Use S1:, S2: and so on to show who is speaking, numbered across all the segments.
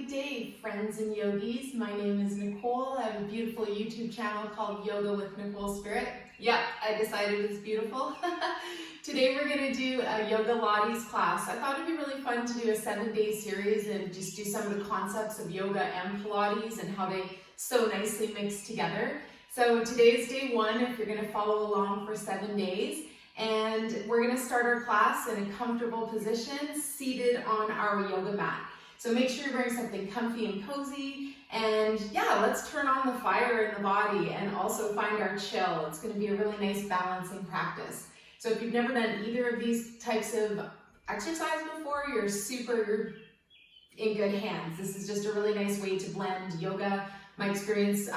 S1: Good day, friends and yogis. My name is Nicole. I have a beautiful YouTube channel called Yoga with Nicole Spirit. Yeah, I decided it's beautiful. Today we're going to do a Yoga Pilates class. I thought it'd be really fun to do a 7-day series and just do some of the concepts of yoga and Pilates and how they so nicely mix together. So today's day 1 if you're going to follow along for 7 days. And we're going to start our class in a comfortable position, seated on our yoga mat. So make sure you're wearing something comfy and cozy, and yeah, let's turn on the fire in the body and also find our chill. It's going to be a really nice balancing practice. So if you've never done either of these types of exercise before, you're in good hands. This is just a really nice way to blend yoga, my experience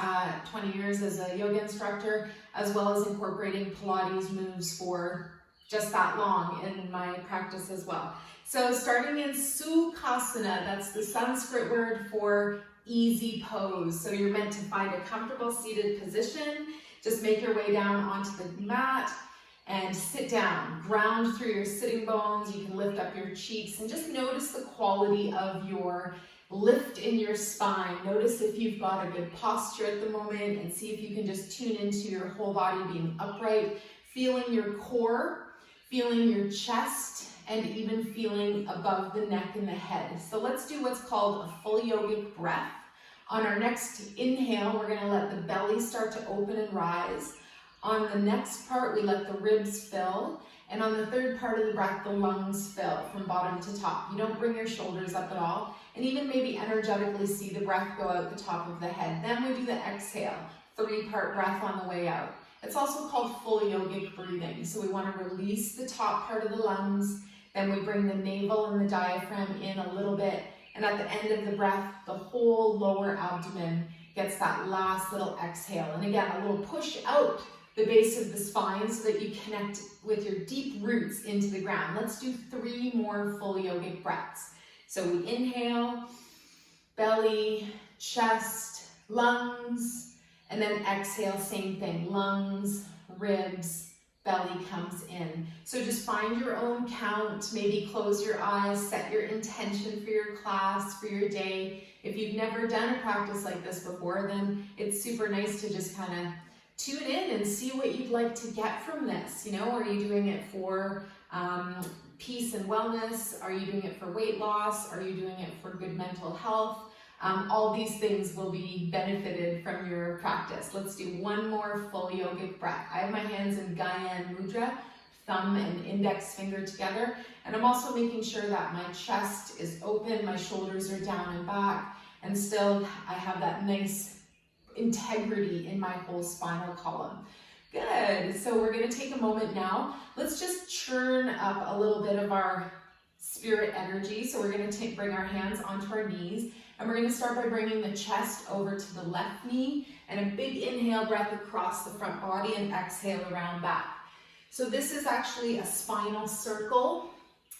S1: 20 years as a yoga instructor, as well as incorporating Pilates moves for just that long in my practice as well. So starting in Sukhasana, that's the Sanskrit word for easy pose. So you're meant to find a comfortable seated position. Just make your way down onto the mat and sit down. Ground through your sitting bones. You can lift up your cheeks and just notice the quality of your lift in your spine. Notice if you've got a good posture at the moment and see if you can just tune into your whole body being upright, feeling your core, feeling your chest, and even feeling above the neck and the head. So let's do what's called a full yogic breath. On our next inhale, we're going to let the belly start to open and rise. On the next part, we let the ribs fill. And on the third part of the breath, the lungs fill from bottom to top. You don't bring your shoulders up at all. And even maybe energetically see the breath go out the top of the head. Then we do the exhale, 3-part breath on the way out. It's also called full yogic breathing. So we want to release the top part of the lungs. Then we bring the navel and the diaphragm in a little bit. And at the end of the breath, the whole lower abdomen gets that last little exhale. And again, a little push out the base of the spine so that you connect with your deep roots into the ground. Let's do 3 more full yogic breaths. So we inhale, belly, chest, lungs, and then exhale, same thing, lungs, ribs, belly comes in. So just find your own count, maybe close your eyes, set your intention for your class, for your day. If you've never done a practice like this before, then it's super nice to just kind of tune in and see what you'd like to get from this. You know, are you doing it for peace and wellness? Are you doing it for weight loss? Are you doing it for good mental health? All these things will be benefited from your practice. Let's do 1 more full yogic breath. I have my hands in Gyan Mudra, thumb and index finger together, and I'm also making sure that my chest is open, my shoulders are down and back, and still I have that nice integrity in my whole spinal column. Good. So we're going to take a moment now. Let's just churn up a little bit of our spirit energy. So we're going to bring our hands onto our knees, and we're going to start by bringing the chest over to the left knee and a big inhale breath across the front body and exhale around back. So this is actually a spinal circle.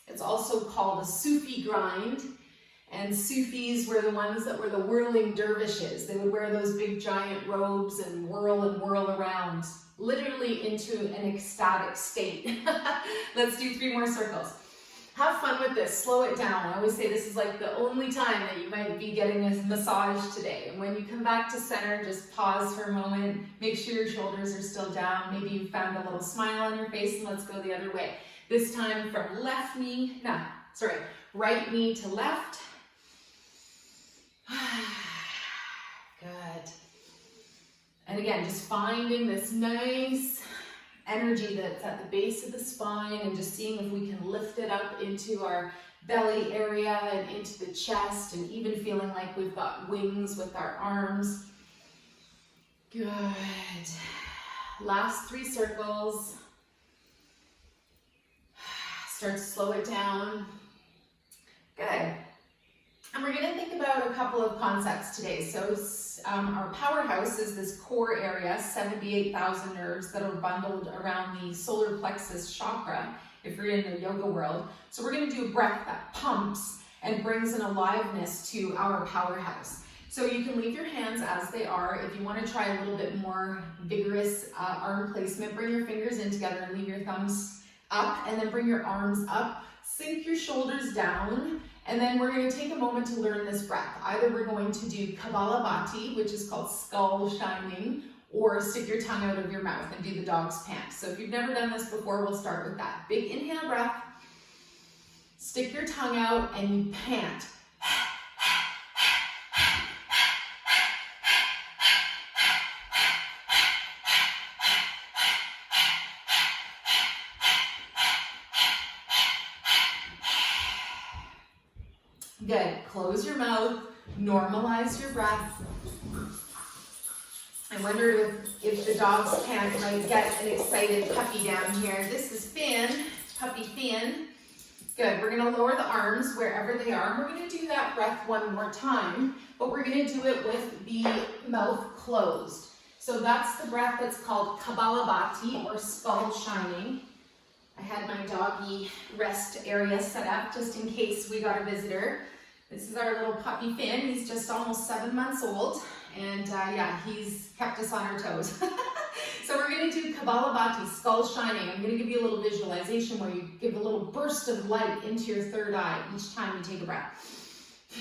S1: It's also called a Sufi grind. And Sufis were the ones that were the whirling dervishes. They would wear those big giant robes and whirl around, literally into an ecstatic state. Let's do 3 more circles. Have fun with this, slow it down. I always say this is like the only time that you might be getting a massage today. And when you come back to center, just pause for a moment, make sure your shoulders are still down. Maybe you found a little smile on your face, and let's go the other way. This time from right knee to left. Good. And again, just finding this nice energy that's at the base of the spine and just seeing if we can lift it up into our belly area and into the chest, and even feeling like we've got wings with our arms. Good. Last 3 circles. Start to slow it down. Good. And we're going to think about a couple of concepts today. So our powerhouse is this core area, 78,000 nerves that are bundled around the solar plexus chakra, if you're in the yoga world. So we're going to do a breath that pumps and brings an aliveness to our powerhouse. So you can leave your hands as they are. If you want to try a little bit more vigorous arm placement, bring your fingers in together and leave your thumbs up, and then bring your arms up. Sink your shoulders down And then we're going to take a moment to learn this breath. Either we're going to do Kapalabhati, which is called skull shining, or stick your tongue out of your mouth and do the dog's pant. So if you've never done this before, we'll start with that. Big inhale breath. Stick your tongue out and you pant. Good. Close your mouth. Normalize your breath. I wonder if the dog's pant might get an excited puppy down here. This is Finn, puppy Finn. Good. We're going to lower the arms wherever they are. We're going to do that breath one more time, but we're going to do it with the mouth closed. So that's the breath that's called Kapalabhati, or skull shining. I had my doggy rest area set up just in case we got a visitor. This is our little puppy Finn. He's just almost 7 months old. And yeah, he's kept us on our toes. So we're going to do Kapalabhati, skull shining. I'm going to give you a little visualization where you give a little burst of light into your third eye each time you take a breath.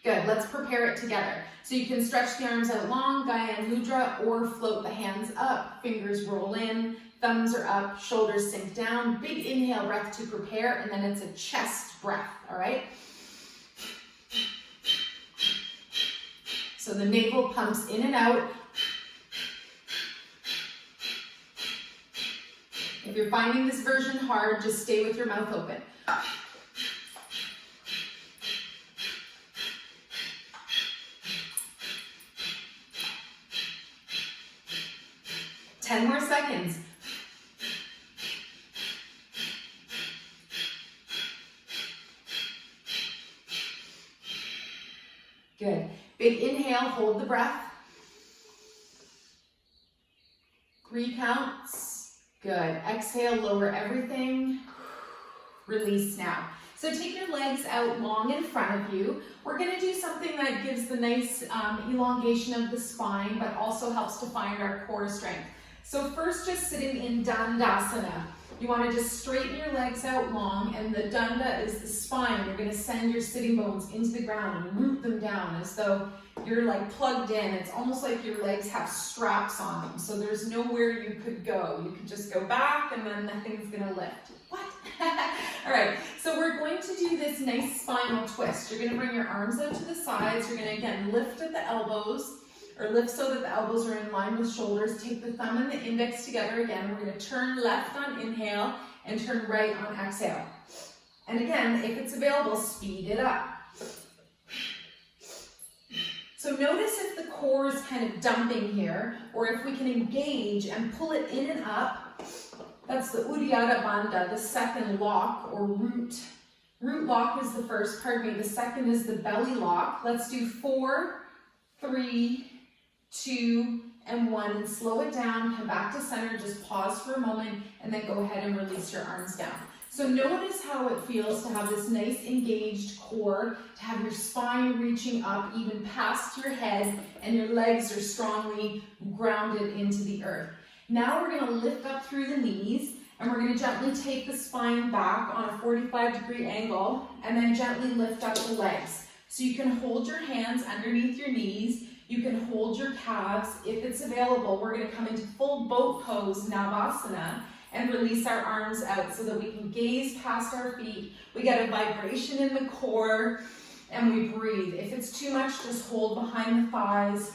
S1: Good. Let's prepare it together. So you can stretch the arms out long, Gyan Mudra, or float the hands up, fingers roll in, thumbs are up, shoulders sink down. Big inhale breath to prepare, and then it's a chest breath, all right? So the navel pumps in and out. If you're finding this version hard, just stay with your mouth open. Ten more seconds. Good. Big inhale, hold the breath. 3 counts. Good. Exhale, lower everything. Release now. So take your legs out long in front of you. We're going to do something that gives the nice elongation of the spine, but also helps to find our core strength. So first, just sitting in Dandasana. You want to just straighten your legs out long, and the danda is the spine. You're going to send your sitting bones into the ground and root them down as though you're like plugged in. It's almost like your legs have straps on them, so there's nowhere you could go. You could just go back and then nothing's going to lift. What? All right, so we're going to do this nice spinal twist. You're going to bring your arms out to the sides. You're going to, again, lift at the elbows, or lift so that the elbows are in line with shoulders. Take the thumb and the index together again. We're going to turn left on inhale and turn right on exhale. And again, if it's available, speed it up. So notice if the core is kind of dumping here, or if we can engage and pull it in and up. That's the Uddiyana Bandha, the second lock or root. Root lock is the first, pardon me, the second is the belly lock. Let's do 4, 3, 2, and 1, and slow it down, come back to center, just pause for a moment, and then go ahead and release your arms down. So notice how it feels to have this nice engaged core, to have your spine reaching up even past your head, and your legs are strongly grounded into the earth. Now we're going to lift up through the knees, and we're going to gently take the spine back on a 45-degree angle, and then gently lift up the legs. So you can hold your hands underneath your knees. You can hold your calves. If it's available, we're going to come into full boat pose, Navasana, and release our arms out so that we can gaze past our feet. We get a vibration in the core, and we breathe. If it's too much, just hold behind the thighs.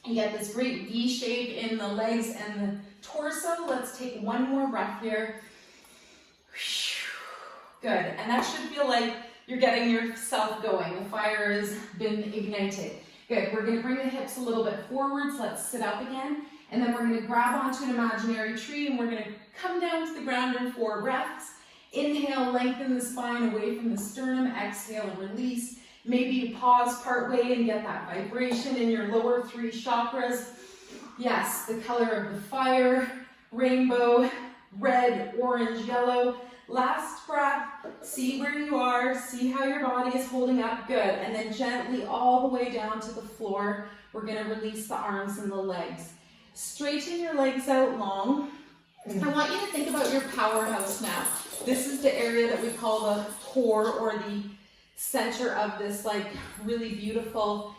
S1: You get this great V shape in the legs and the torso. Let's take one more breath here. Good, and that should feel like you're getting yourself going. The fire has been ignited. Good, we're going to bring the hips a little bit forwards. Let's sit up again. And then we're going to grab onto an imaginary tree, and we're going to come down to the ground in 4 breaths. Inhale, lengthen the spine away from the sternum. Exhale and release. Maybe you pause part way and get that vibration in your lower 3 chakras. Yes, the color of the fire, rainbow, red, orange, yellow. Last breath, see where you are, see how your body is holding up, good. And then gently all the way down to the floor, we're going to release the arms and the legs. Straighten your legs out long. I want you to think about your powerhouse now. This is the area that we call the core, or the center of this like really beautiful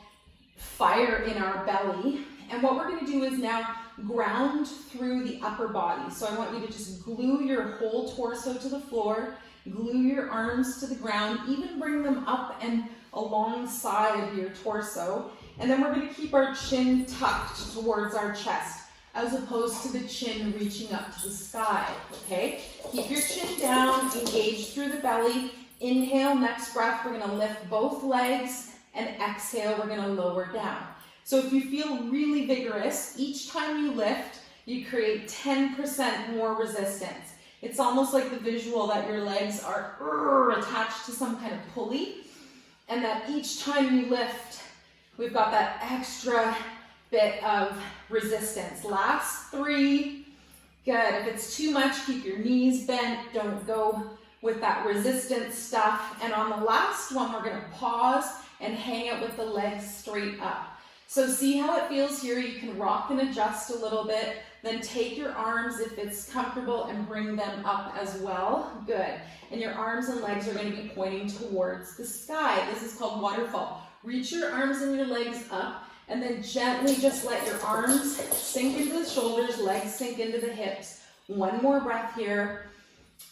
S1: fire in our belly. And what we're going to do is now ground through the upper body. So I want you to just glue your whole torso to the floor, glue your arms to the ground, even bring them up and alongside your torso. And then we're going to keep our chin tucked towards our chest, as opposed to the chin reaching up to the sky, okay? Keep your chin down, engage through the belly. Inhale, next breath, we're gonna lift both legs, and exhale, we're gonna lower down. So if you feel really vigorous, each time you lift, you create 10% more resistance. It's almost like the visual that your legs are attached to some kind of pulley, and that each time you lift, we've got that extra bit of resistance. Last 3, good. If it's too much, keep your knees bent, don't go with that resistance stuff. And on the last one, we're gonna pause and hang it with the legs straight up. So see how it feels here. You can rock and adjust a little bit, then take your arms if it's comfortable and bring them up as well. Good. And your arms and legs are gonna be pointing towards the sky. This is called waterfall. Reach your arms and your legs up, and then gently just let your arms sink into the shoulders, legs sink into the hips. One more breath here.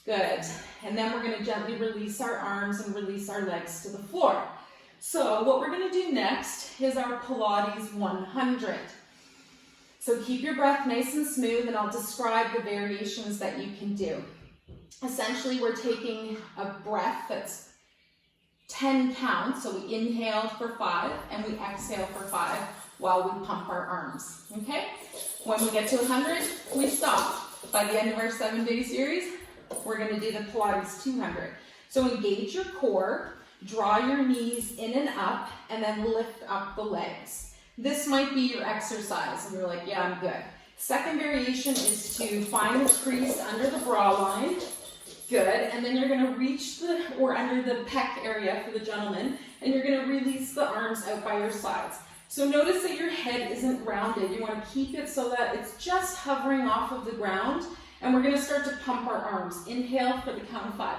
S1: Good. And then we're going to gently release our arms and release our legs to the floor. So what we're going to do next is our Pilates 100. So keep your breath nice and smooth, and I'll describe the variations that you can do. Essentially, we're taking a breath that's 10 counts. So we inhale for 5 and we exhale for 5 while we pump our arms. Okay? When we get to 100, we stop. By the end of our 7-day series, we're going to do the Pilates 200. So engage your core, draw your knees in and up, and then lift up the legs. This might be your exercise, and you're like, yeah, I'm good. Second variation is to find the crease under the bra line. Good. And then you're going to reach or under the pec area for the gentleman, and you're going to release the arms out by your sides. So notice that your head isn't rounded. You want to keep it so that it's just hovering off of the ground. And we're going to start to pump our arms. Inhale for the count of 5.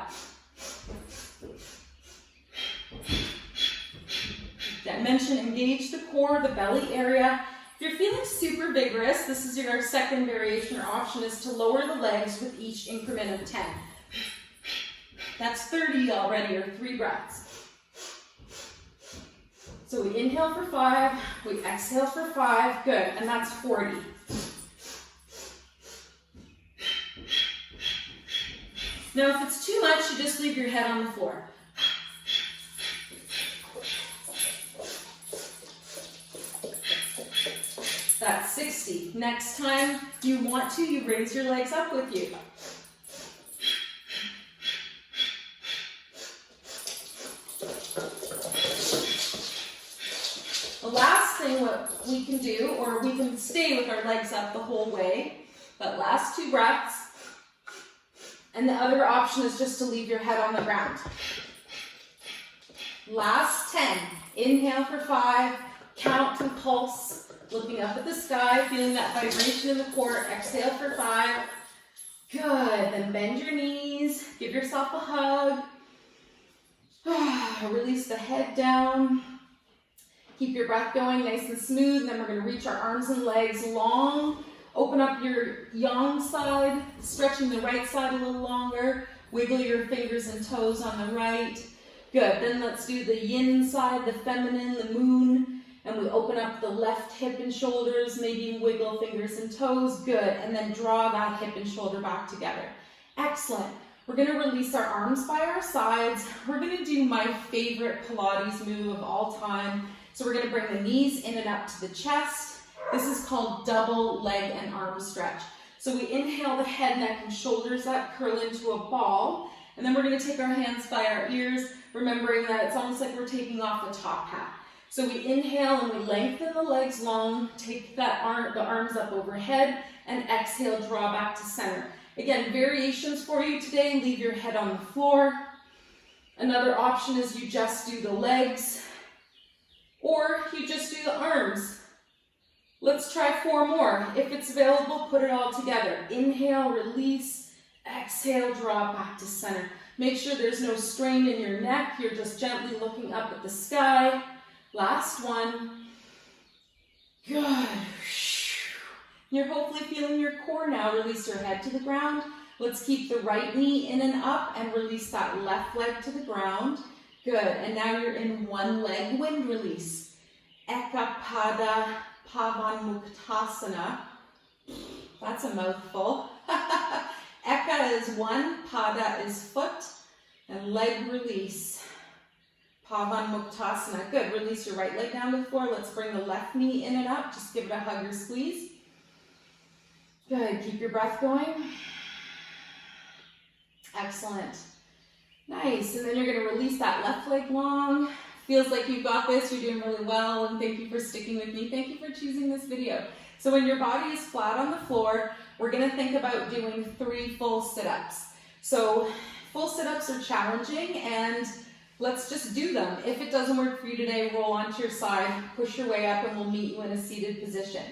S1: Dimension, engage the core, the belly area. If you're feeling super vigorous, this is your second variation or option, is to lower the legs with each increment of 10. That's 30 already, or 3 breaths. So we inhale for 5, we exhale for 5, good, and that's 40. Now, if it's too much, you just leave your head on the floor. That's 60. Next time you want to, you raise your legs up with you. The last thing what we can do, or we can stay with our legs up the whole way, but last 2 breaths. And the other option is just to leave your head on the ground. Last 10. Inhale for 5. Count and pulse. Looking up at the sky, feeling that vibration in the core. Exhale for 5. Good. Then bend your knees. Give yourself a hug. Release the head down. Keep your breath going nice and smooth. Then we're going to reach our arms and legs long. Open up your yang side, stretching the right side a little longer. Wiggle your fingers and toes on the right. Good. Then let's do the yin side, the feminine, the moon. And we open up the left hip and shoulders, maybe wiggle fingers and toes. Good. And then draw that hip and shoulder back together. Excellent. We're going to release our arms by our sides. We're going to do my favorite Pilates move of all time. So we're going to bring the knees in and up to the chest. This is called double leg and arm stretch. So we inhale the head, neck, and shoulders up, curl into a ball. And then we're going to take our hands by our ears, remembering that it's almost like we're taking off the top hat. So we inhale and we lengthen the legs long, take the arms up overhead, and exhale, draw back to center. Again, variations for you today. Leave your head on the floor. Another option is you just do the legs, or you just do the arms. Let's try 4 more. If it's available, put it all together. Inhale, release,
S2: Exhale, draw back to center. Make sure there's no strain in your neck. You're just gently looking up at the sky. Last one. Good. You're hopefully feeling your core now. Release your head to the ground. Let's keep the right knee in and up and release that left leg to the ground. Good. And now you're in one leg wind release. Ekapada Pavanmuktasana. That's a mouthful. Eka is one, Pada is foot, and leg release. Pavanmuktasana. Good. Release your right leg down to the floor. Let's bring the left knee in and up. Just give it a hug or squeeze. Good. Keep your breath going. Excellent. Nice. And then you're going to release that left leg long. Feels like you've got this. You're doing really well. And thank you for sticking with me. Thank you for choosing this video. So when your body is flat on the floor, we're going to think about doing 3 full sit-ups. So full sit-ups are challenging, and let's just do them. If it doesn't work for you today, roll onto your side, push your way up, and we'll meet you in a seated position.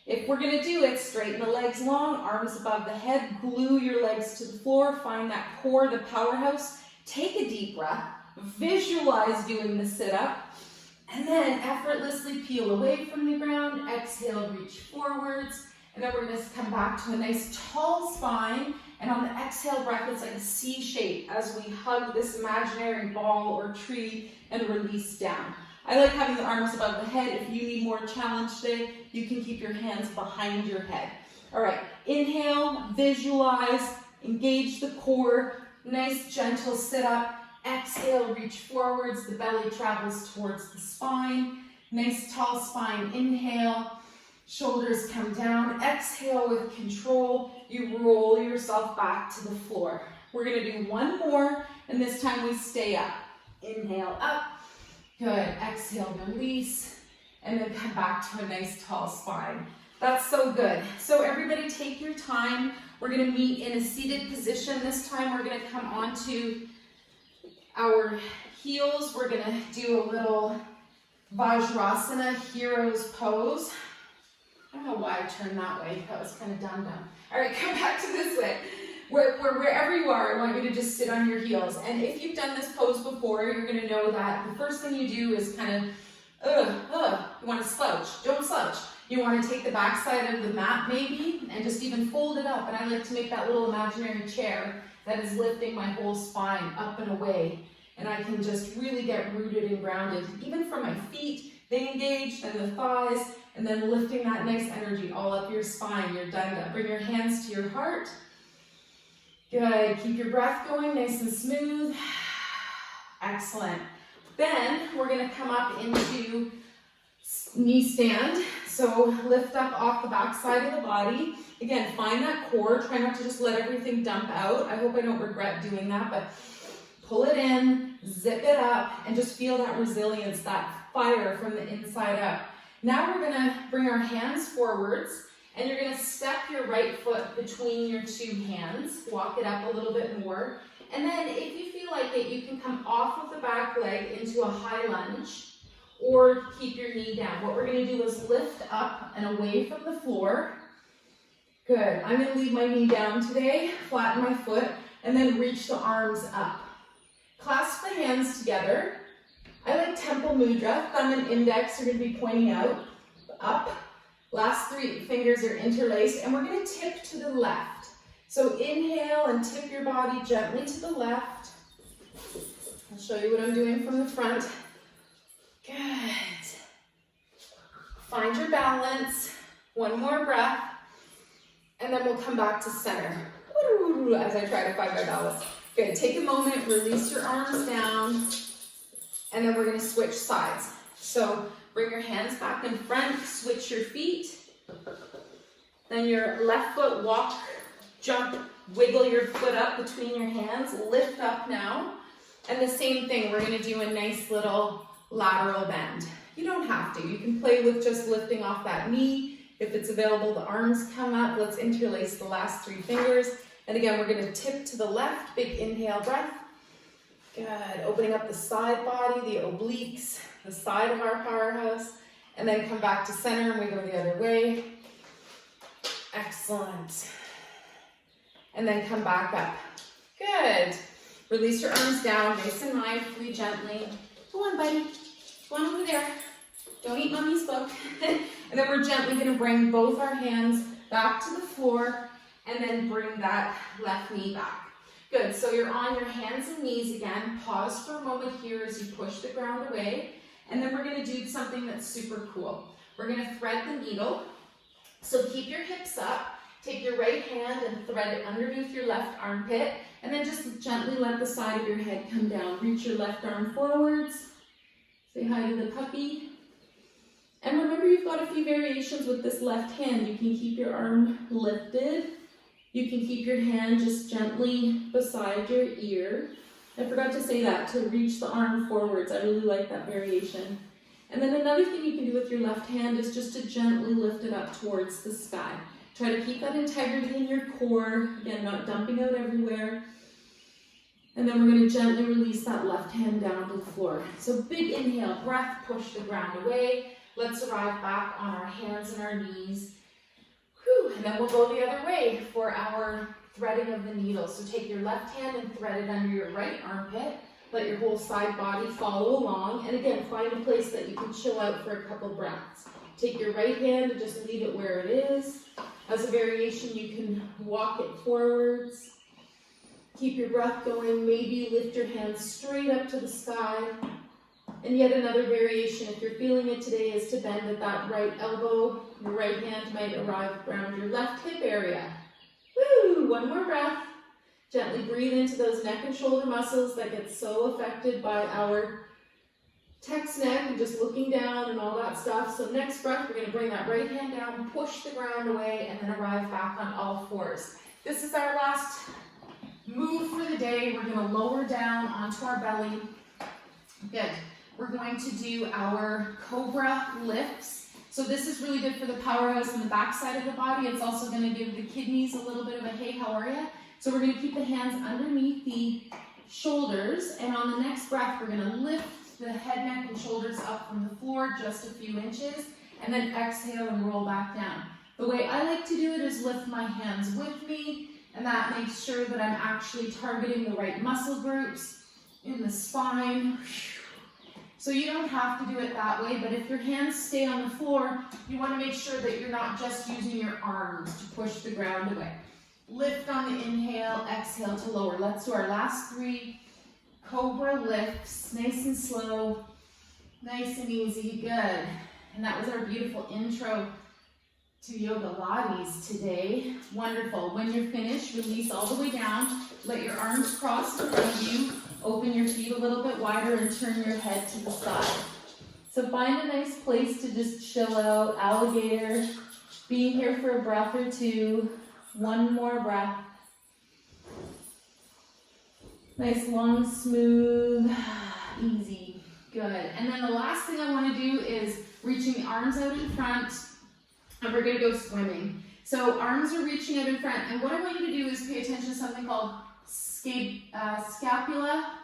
S2: If we're going to do it, straighten the legs long, arms above the head, glue your legs to the floor, find that core, the powerhouse. Take a deep breath, visualize doing the sit-up, and then effortlessly peel away from the ground. Exhale, reach forwards. And then we're going to come back to a nice tall spine. And on the exhale breath, it's like a C shape as we hug this imaginary ball or tree and release down. I like having the arms above the head. If you need more challenge today, you can keep your hands behind your head. All right, inhale, visualize, engage the core. Nice, gentle sit up. Exhale, reach forwards, the belly travels towards the spine. Nice tall spine, inhale, shoulders come down. Exhale with control, you roll yourself back to the floor. We're gonna do one more, and this time we stay up. Inhale, up, good. Exhale, release, and then come back to a nice tall spine. That's so good. So everybody take your time. We're gonna meet in a seated position. This time we're gonna come onto our heels. We're gonna do a little Vajrasana, hero's pose. I don't know why I turned that way. That was kind of dumb. All right, come back to this way. Wherever you are, I want you to just sit on your heels. And if you've done this pose before, you're gonna know that the first thing you do is kind of, you wanna slouch. Don't slouch. You wanna take the back side of the mat maybe, and just even fold it up. And I like to make that little imaginary chair that is lifting my whole spine up and away. And I can just really get rooted and grounded, even from my feet, they engage, then the thighs, and then lifting that nice energy all up your spine, your danda. Bring your hands to your heart. Good, keep your breath going nice and smooth. Excellent. Then we're gonna come up into knee stand. So lift up off the back side of the body. Again, find that core. Try not to just let everything dump out. I hope I don't regret doing that, but pull it in, zip it up, and just feel that resilience, that fire from the inside out. Now we're gonna bring our hands forwards, and you're gonna step your right foot between your 2 hands, walk it up a little bit more, and then if you feel like it, you can come off of the back leg into a high lunge, or keep your knee down. What we're gonna do is lift up and away from the floor. Good, I'm gonna leave my knee down today, flatten my foot, and then reach the arms up. Clasp the hands together. I like temple mudra. Thumb and index are going to be pointing out, up. Last 3 fingers are interlaced, and we're going to tip to the left. So inhale and tip your body gently to the left. I'll show you what I'm doing from the front. Good. Find your balance. One more breath, and then we'll come back to center as I try to find my balance. Good, take a moment, release your arms down, and then we're gonna switch sides. So bring your hands back in front, switch your feet. Then your left foot, walk, jump, wiggle your foot up between your hands, lift up now. And the same thing, we're gonna do a nice little lateral bend. You don't have to, you can play with just lifting off that knee. If it's available, the arms come up. Let's interlace the last 3 fingers. And again, we're gonna tip to the left, big inhale breath. Good, opening up the side body, the obliques, the side of our powerhouse, and then come back to center and we go the other way. Excellent. and then come back up. Good. Release your arms down, nice and mindfully, gently. Go on, buddy. Go on over there. Don't eat mommy's book. And then we're gently going to bring both our hands back to the floor and then bring that left knee back. Good. So you're on your hands and knees again. Pause for a moment here as you push the ground away. And then we're going to do something that's super cool. We're going to thread the needle. So keep your hips up. Take your right hand and thread it underneath your left armpit. And then just gently let the side of your head come down. Reach your left arm forwards. Say hi to the puppy. And remember, you've got a few variations with this left hand. You can keep your arm lifted. You can keep your hand just gently beside your ear. I forgot to say that, to reach the arm forwards. I really like that variation. And then another thing you can do with your left hand is just to gently lift it up towards the sky. Try to keep that integrity in your core. Again, not dumping out everywhere. And then we're going to gently release that left hand down to the floor. So big inhale, breath, push the ground away. Let's arrive back on our hands and our knees. Whew. And then we'll go the other way for our threading of the needle. So take your left hand and thread it under your right armpit. Let your whole side body follow along. And again, find a place that you can chill out for a couple breaths. Take your right hand and just leave it where it is. As a variation, you can walk it forwards. Keep your breath going. Maybe lift your hands straight up to the sky. And yet another variation, if you're feeling it today, is to bend at that right elbow. Your right hand might arrive around your left hip area. Woo! One more breath. Gently breathe into those neck and shoulder muscles that get so affected by our text neck and just looking down and all that stuff. So next breath, we're going to bring that right hand down, push the ground away, and then arrive back on all fours. This is our last move for the day. We're going to lower down onto our belly. Good. We're going to do our cobra lifts. So this is really good for the powerhouse and the back side of the body. It's also going to give the kidneys a little bit of a hey, how are ya? So we're going to keep the hands underneath the shoulders. And on the next breath, we're going to lift the head, neck, and shoulders up from the floor just a few inches. And then exhale and roll back down. The way I like to do it is lift my hands with me. And that makes sure that I'm actually targeting the right muscle groups in the spine. So you don't have to do it that way, but if your hands stay on the floor, you want to make sure that you're not just using your arms to push the ground away. Lift on the inhale, exhale to lower. Let's do our last 3 cobra lifts, nice and slow, nice and easy, good. And that was our beautiful intro to Yoga Pilates today. Wonderful. When you're finished, release all the way down. Let your arms cross in front of you. Open your feet a little bit wider and turn your head to the side. So find a nice place to just chill out. Alligator. Being here for a breath or two. One more breath. Nice, long, smooth, easy. Good. And then the last thing I want to do is reaching the arms out in front. And we're going to go swimming. So arms are reaching out in front. And what I want you to do is pay attention to something called scapula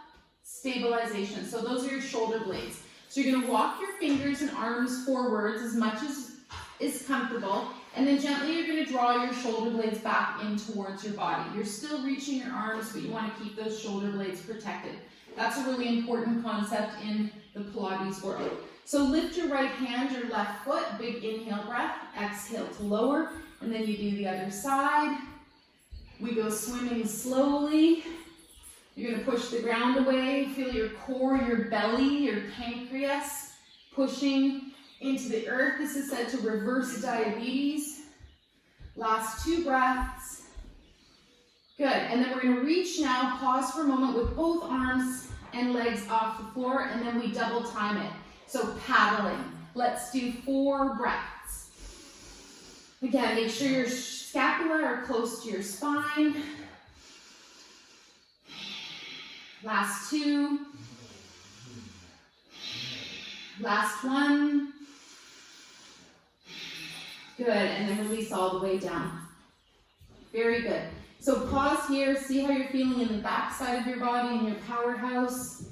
S2: stabilization. So those are your shoulder blades. So you're going to walk your fingers and arms forwards as much as is comfortable. And then gently you're going to draw your shoulder blades back in towards your body. You're still reaching your arms, but you want to keep those shoulder blades protected. That's a really important concept in the Pilates world. So lift your right hand, your left foot, big inhale breath, exhale to lower, and then you do the other side. We go swimming slowly. You're going to push the ground away, feel your core, your belly, your pancreas pushing into the earth. This is said to reverse diabetes. Last 2 breaths. Good, and then we're going to reach now, pause for a moment with both arms and legs off the floor, and then we double time it. So paddling. Let's do 4 breaths. Again, make sure your scapula are close to your spine. Last 2. Last 1. Good, and then release all the way down. Very good. So pause here, see how you're feeling in the back side of your body, in your powerhouse.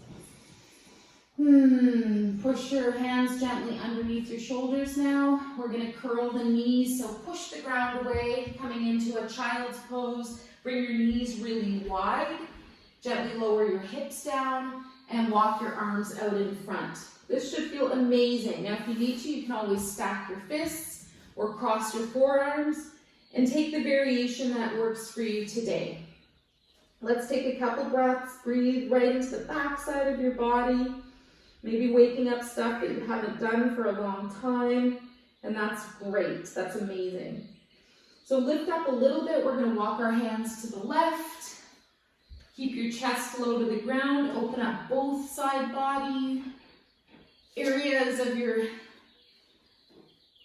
S2: Push your hands gently underneath your shoulders now. We're going to curl the knees, so push the ground away, coming into a child's pose. Bring your knees really wide. Gently lower your hips down and walk your arms out in front. This should feel amazing. Now, if you need to, you can always stack your fists or cross your forearms and take the variation that works for you today. Let's take a couple breaths. Breathe right into the back side of your body. Maybe waking up stuff that you haven't done for a long time. And that's great. That's amazing. So lift up a little bit. We're going to walk our hands to the left. Keep your chest low to the ground. Open up both side body areas of your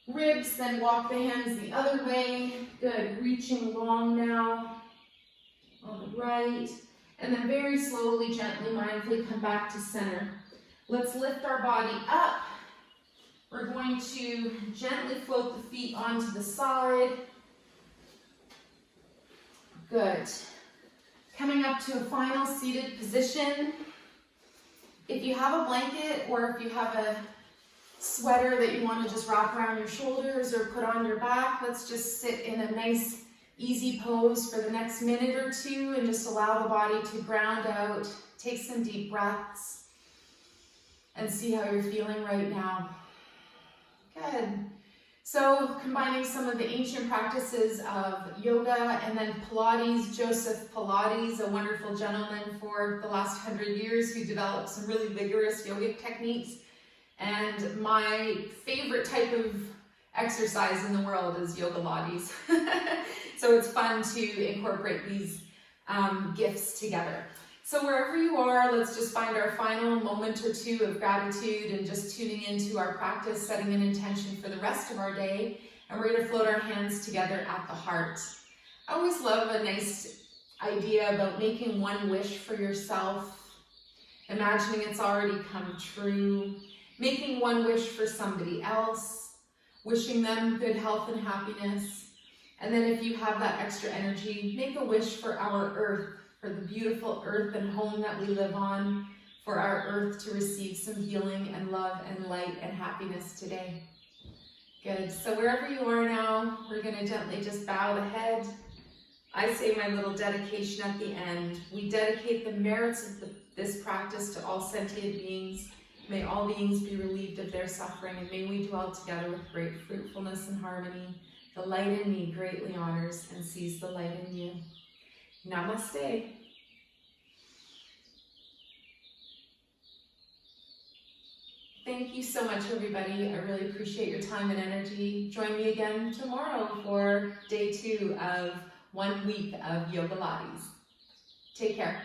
S2: ribs. Then walk the hands the other way. Good. Reaching long now on the right. And then very slowly, gently, mindfully come back to center. Let's lift our body up. We're going to gently float the feet onto the side. Good. Coming up to a final seated position. If you have a blanket or if you have a sweater that you want to just wrap around your shoulders or put on your back, let's just sit in a nice, easy pose for the next minute or two and just allow the body to ground out. Take some deep breaths and see how you're feeling right now. Good. So combining some of the ancient practices of yoga and then Pilates, Joseph Pilates, a wonderful gentleman for the last 100 years who developed some really vigorous yogic techniques. And my favorite type of exercise in the world is yoga lattes. So it's fun to incorporate these gifts together. So wherever you are, let's just find our final moment or two of gratitude and just tuning into our practice, setting an intention for the rest of our day. And we're going to float our hands together at the heart. I always love a nice idea about making one wish for yourself, imagining it's already come true, making one wish for somebody else, wishing them good health and happiness. And then if you have that extra energy, make a wish for our earth, for the beautiful earth and home that we live on, for our earth to receive some healing and love and light and happiness today. Good. So wherever you are now, we're going to gently just bow the head. I say my little dedication at the end. We dedicate the merits of this practice to all sentient beings. May all beings be relieved of their suffering, and may we dwell together with great fruitfulness and harmony. The light in me greatly honors and sees the light in you. Namaste. Thank you so much, everybody. I really appreciate your time and energy. Join me again tomorrow for day 2 of 1 week of yoga lattes. Take care.